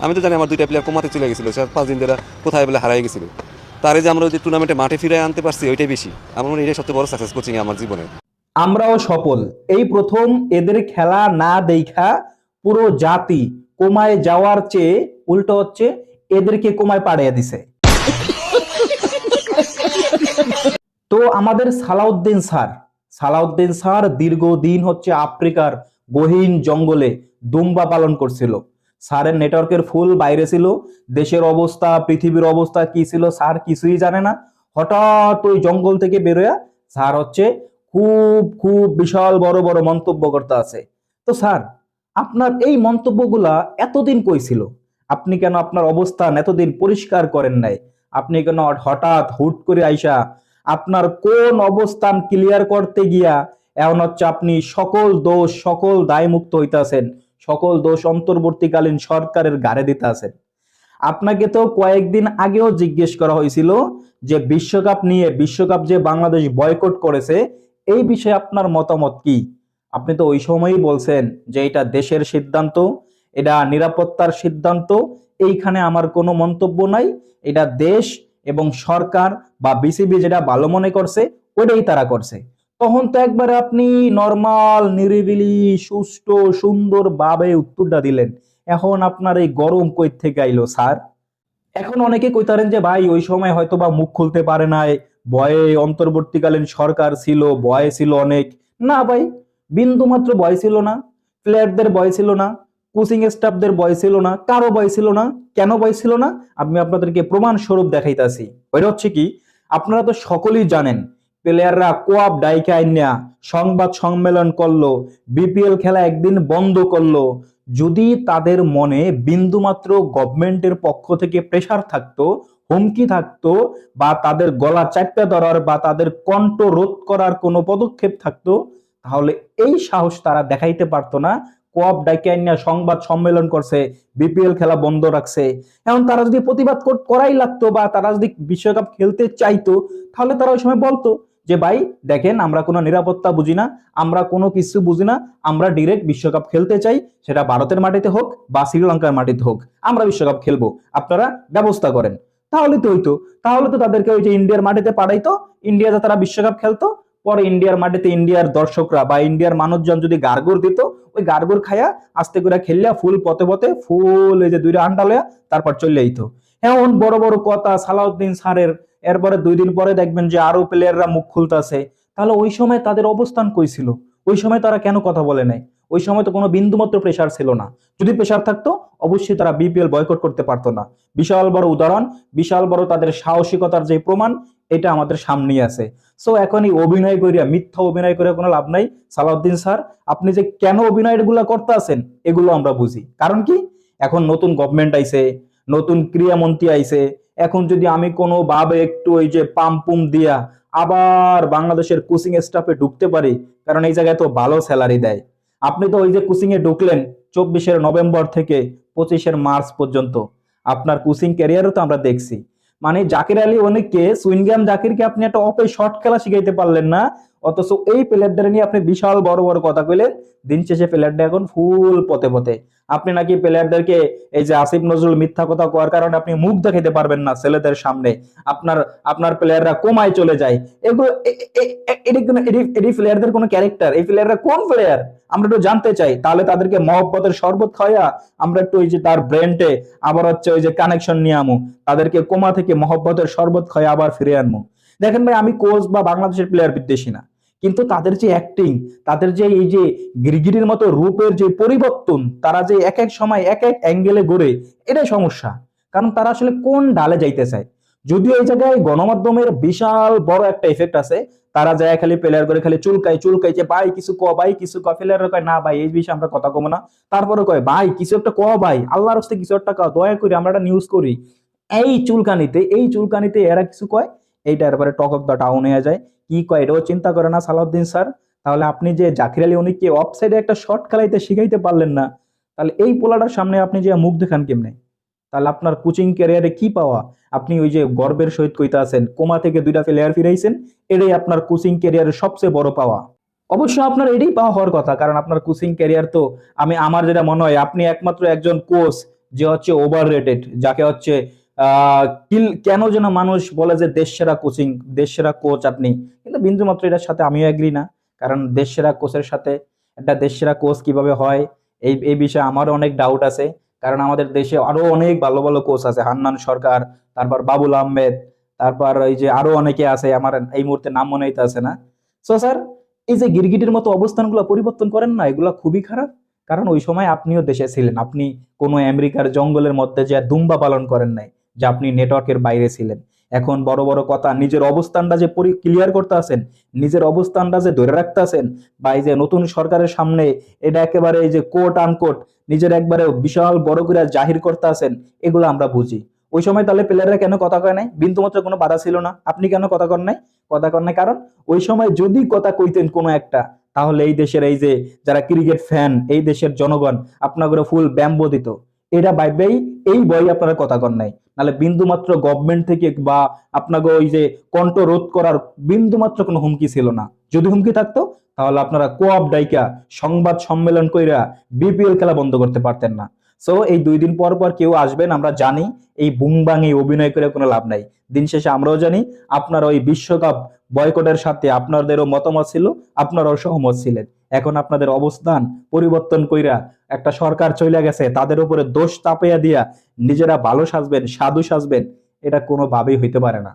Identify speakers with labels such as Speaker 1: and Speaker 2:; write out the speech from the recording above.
Speaker 1: আমি তো জানি আমার দুইটা প্লেয়ার কোমাতে চলে গেছিল, 4-5 দিন ধরে কোথায় বলে হারাই গেছিল। তারে যে আমরা ওই যে টুর্নামেন্টে মাঠে ফিরে আনতে পারছি ওইটাই বেশি, আমার মনে হয় এটাই সবচেয়ে বড় সাকসেস কোচিং আমার জীবনে।
Speaker 2: আমরাও সফল। এই প্রথম এদের খেলা না দেখা পুরো জাতি কোমায় যাওয়ার চেয়ে উল্টো হচ্ছে এদেরকে কোমায় পাঠিয়ে দিছে। তো আমাদের সালাউদ্দিন স্যার দীর্ঘদিন হচ্ছে আফ্রিকার গহীন জঙ্গলে দুম্বা পালন করছিল। স্যারের নেটওয়ার্কের ফুল বাইরে ছিল, দেশের অবস্থা পৃথিবীর অবস্থা কি ছিল স্যার কিছুই জানে না। হঠাৎ ওই জঙ্গল থেকে বেরোয়া স্যার হচ্ছে খুব খুব বিশাল বড় বড় মন্তব্য করতে আছে। তো স্যার, আপনার এই মন্তব্যগুলা এতদিন কই ছিল? আপনি কেন আপনার অবস্থান এতদিন পরিষ্কার করেন নাই? আপনি কেন হঠাৎ হুট করে আইসা আপনার কোন অবস্থান ক্লিয়ার করতে গিয়া এখন হচ্ছে আপনি সকল দোষ সকল দায় মুক্ত হইতাছেন, সকল দোষ অন্তর্বর্তীকালীন সরকারের ঘাড়ে দিতাছেন? আপনাকে তো কয়েকদিন আগেও জিজ্ঞেস করা হয়েছিল যে বিশ্বকাপ যে বাংলাদেশ বয়কট করেছে এই বিষয়ে আপনার মতামত কি? আপনি তো ওই সময়ই বলছেন যে এটা দেশের সিদ্ধান্ত, এটা নিরাপত্তার সিদ্ধান্ত, এইখানে আমার কোনো মন্তব্য নাই, এটা দেশ এবং সরকার বা বিসিবি যেটা ভালো মনে করছে ওটাই তারা করছে। তখন তো একবারে আপনি নর্মাল নিরিবিলি সুষ্ঠু সুন্দর ভাবে উত্তরটা দিলেন। এখন আপনার এই গরম কই থেকে আইলো স্যার? এখন অনেকে কইতারেন যে ভাই ওই সময় হয়তো বা মুখ খুলতে পারে নাই, ভয়ে অন্তর্বর্তীকালীন সরকার ছিল, ভয় ছিল অনেক। না ভাই, বিন্দু মাত্র ভয় ছিল না, প্লেয়ারদের ভয় ছিল না, কোচিং স্টাফদের ভয় ছিল না, কারো ভয় ছিল না। কেন ভয় ছিল না? আমি আপনাদেরকে প্রমাণ স্বরূপ দেখাইতাছি। ওইটা হচ্ছে কি, আপনারা তো সকলেই জানেন প্লেয়াররা কোয়াব ডাইকা আইনা সংবাদ সম্মেলন করলো, বিপিএল খেলা একদিন বন্ধ করলো। যদি তাদের মনে বিন্দুমাত্র গভর্নমেন্টের পক্ষ থেকে প্রেসার থাকতো, হুমকি থাকতো, বা তাদের গলা চাপটা ধরার বা তাদের কণ্ঠ রোধ করার কোনো পদক্ষেপ থাকতো, তাহলে এই সাহস তারা দেখাইতে পারতো না। কোয়াব ডাইকা আইনা সংবাদ সম্মেলন করছে, বিপিএল খেলা বন্ধ রাখছে। এখন তারা যদি প্রতিবাদ করাই লাগতো বা তারা যদি বিশ্বকাপ খেলতে চাইতো, তাহলে তারা ওই সময় বলতো যে ভাই দেখেন আমরা কোনো নিরাপত্তা বুঝি না, আমরা কোনো কিছু বুঝি না, আমরা ডিরেক্ট বিশ্বকাপ খেলতে চাই, সেটা ভারতের মাটিতে হোক বা শ্রীলঙ্কার মাটিতে হোক, আমরা বিশ্বকাপ খেলবো, আপনারা ব্যবস্থা করেন। তাহলে তো হইতো, তাহলে তো তাদেরকে ওই যে ইন্ডিয়ার মাটিতে পাঠাইতো, ইন্ডিয়াতে তারা বিশ্বকাপ খেলতো, পরে ইন্ডিয়ার মাটিতে ইন্ডিয়ার দর্শকরা বা ইন্ডিয়ার মানুষজন যদি গার্গর দিত, ওই গার্গর খায়া আস্তে করে খেললা ফুল পথে পথে ফুল এই যে দুইটা আন্ডা লয়া তারপর চলে আইতো। এমন বড় বড় কথা সালাউদ্দিন স্যারের, এরপরে 2 দিন পরে দেখবেন যে আরো প্লেয়াররা মুখ খুলতেছে। তাহলে ওই সময় তাদের অবস্থান কই ছিল? ওই সময় তারা কেন কথা বলে নাই? ওই সময় তো কোনো বিন্দুমাত্র প্রেসার ছিল না। যদি প্রেসার থাকতো অবশ্যই তারা বিপিএল বয়কট করতে পারতো না। বিশাল বড় উদাহরণ, বিশাল বড় তাদের সাহসিকতার যে প্রমাণ, এটা আমাদের সামনেই আছে। সো এখন এই অভিনয় করিয়া, মিথ্যা অভিনয় করে কোনো লাভ নাই। সালাউদ্দিন স্যার, আপনি যে কেন অভিনয় এগুলা করতে আছেন এগুলো আমরা বুঝি। কারণ কি, এখন নতুন গভর্নমেন্ট আইছে, নতুন ক্রীড়ামন্ত্রী আইছে। এখন যদি আমি কোনো ভাবে একটু ওই যে পাম পুম দিয়া আবার বাংলাদেশের কোচিং স্টাফে ঢুকতে পারি, কারণ এই জায়গায় তো ভালো স্যালারি দেয়। আপনি তো ওই যে কোচিং এ ঢুকলেন 24 নভেম্বর থেকে 25 মার্চ পর্যন্ত, আপনার কোচিং ক্যারিয়ারও তো আমরা দেখছি। মানে জাকির আলী অনেককে, সুইনগাম জাকিরকে আপনি একটা অপে শর্ট খেলা শিখাইতে পারলেন না, অথচ এই প্লেয়ারদের নিয়ে আপনি বিশাল বড় বড় কথা কইলেন। দিন শেষে প্লেয়ারটা এখন ফুল পথে পথে। আপনি নাকি প্লেয়ারদেরকে এই যে আসিফ নজরুল মিথ্যা কথা কোয়ার কারণে আপনি মুখ দেখাইতে পারবেন না ছেলেদের সামনে, আপনার আপনার প্লেয়াররা কোমায় চলে যায়। এগুলো এটি প্লেয়ারদের কোনো ক্যারেক্টার? এই প্লেয়াররা কোন প্লেয়ার আমরা একটু জানতে চাই। তাহলে তাদেরকে মহব্বতের শরবত খাওয়া আমরা একটু ওই যে তার ব্রেনটে আবার হচ্ছে ওই যে কানেকশন নিয়ে আমু, তাদেরকে কোমা থেকে মহব্বতের শরবত খাওয়া আবার ফিরে আনবো। দেখেন ভাই, আমি কোচ বা বাংলাদেশের প্লেয়ার বিদ্বেষী না, কিন্তু তাদের যে অ্যাক্টিং, তাদের যে এই যে গিরগিটির মতো রূপের যে পরিবর্তন, তারা যে এক এক সময় এক এক অ্যাঙ্গেলে গড়ে, এটাই সমস্যা। কারণ তারা আসলে কোন ডালে যাইতে চায়। যদিও এই জায়গায় গণমাধ্যমের বিশাল বড় একটা এফেক্ট আছে। তারা যায় খালি প্লেয়ার করে খালি চুলকাই চুলকাই যে ভাই কিছু ক, ভাই কিছু ক, প্লেয়ার কয় না ভাই এই বিষয়ে আমরা কথা কমো না। তারপরে কয় ভাই কিছু একটা ক, ভাই আল্লাহর রাস্তে কিছু একটা ক, দয়া করে আমরা একটা নিউজ করি। এই চুলকানিতে এরা কিছু কয়, এইটা এরপরে টক অফ দ্য টাউন হয়ে যায়। কি কয় এটাও চিন্তা করে না সালাউদ্দিন স্যার। তাহলে আপনি যে জাকির আলী অনিককে অফ সাইডে একটা শট খেলাইতে শিখাইতে পারলেন না, তাহলে এই পোলাটার সামনে আপনি যে মুখ দেখান কেমনে? তাহলে আপনার কোচিং ক্যারিয়ারে কি পাওয়া? আপনি ওই যে গর্বের সহিত কইতা আছেন কোমা থেকে 2টা প্লেয়ার ফিরাইছেন, এটাই আপনার কোচিং ক্যারিয়ারের সবচেয়ে বড় পাওয়া। অবশ্য আপনার এটাই পাওয়া হওয়ার কথা, কারণ আপনার কোচিং ক্যারিয়ার তো, আমার যেটা মনে হয় আপনি একমাত্র একজন কোচ যে হচ্ছে ওভার রেটেড, যাকে হচ্ছে কেন যেন মানুষ বলে যে দেশ সেরা কোচিং, দেশ সেরা কোচ আপনি, কিন্তু বিন্দু মাত্র এটার সাথে আমিও এগ্রি না। কারণ দেশ সেরা কোচের সাথে একটা দেশ সেরা কোচ কিভাবে হয়, এই বিষয়ে আমারও অনেক ডাউট আছে। কারণ আমাদের দেশে আরো অনেক ভালো ভালো কোচ আছে, হান্নান সরকার, তারপর বাবুল আহমেদ, তারপর এই যে আরো অনেকে আছে, আমার এই মুহূর্তে নাম মনে হইতেছে না। সো স্যার, এই যে গিরগিটির মতো অবস্থানগুলো পরিবর্তন করেন না, এগুলো খুবই খারাপ। কারণ ওই সময় আপনিও দেশে ছিলেন, আপনি কোনো আমেরিকার জঙ্গলের মধ্যে যে দুম্বা পালন করেন নাই, যে আপনি নেটওয়ার্কের বাইরে ছিলেন। এখন বড় বড় কথা, নিজের অবস্থানটা যে ক্লিয়ার করতে আছেন, নিজের অবস্থানটা যে ধরে রাখতে আছেন, বা এই যে নতুন সরকারের সামনে এটা একেবারে এই যে কোট আনকোট নিজের একবারে বিশাল বড় করে জাহির করতে আছেন, এগুলো আমরা বুঝি। ওই সময় তাহলে প্লেয়াররা কেন কথা কয় নাই? বিন্দুমাত্র কোনো বাধা ছিল না, আপনি কেন কথা কন নাই? কথা কন নাই কারণ ওই সময় যদি কথা কইতেন কোনো একটা, তাহলে এই দেশের এই যে যারা ক্রিকেট ফ্যান, এই দেশের জনগণ আপনাদের ফুল ব্যাম্বো দিত। এটা ভাইবেই এই বই আপনারা কথা কন নাই। নাহলে বিন্দুমাত্র গভর্নমেন্ট থেকে বা আপনাকে ওই যে কণ্ঠ রোধ করার বিন্দুমাত্র কোনো হুমকি ছিল না। যদি হুমকি থাকতো তাহলে আপনারা কোঅপ ডাইকা সংবাদ সম্মেলন কইরা বিপিএল খেলা বন্ধ করতে পারতেন না। সো এই 2 দিন পর পর কেউ আসবেন, আমরা জানি। এই বুংবাং এই অভিনয় করে কোনো লাভ নাই। দিন শেষে আমরাও জানি আপনারা ওই বিশ্বকাপ বয়কটের সাথে আপনাদেরও মতামত ছিল, আপনারাও সহমত ছিলেন। এখন আপনাদের অবস্থান পরিবর্তন কইরা একটা সরকার চলে গেছে, তাদের উপরে দোষ চাপাইয়া দিয়া নিজেরা ভালো সাজবেন, সাধু সাজবেন, এটা কোনোভাবেই হইতে পারে না।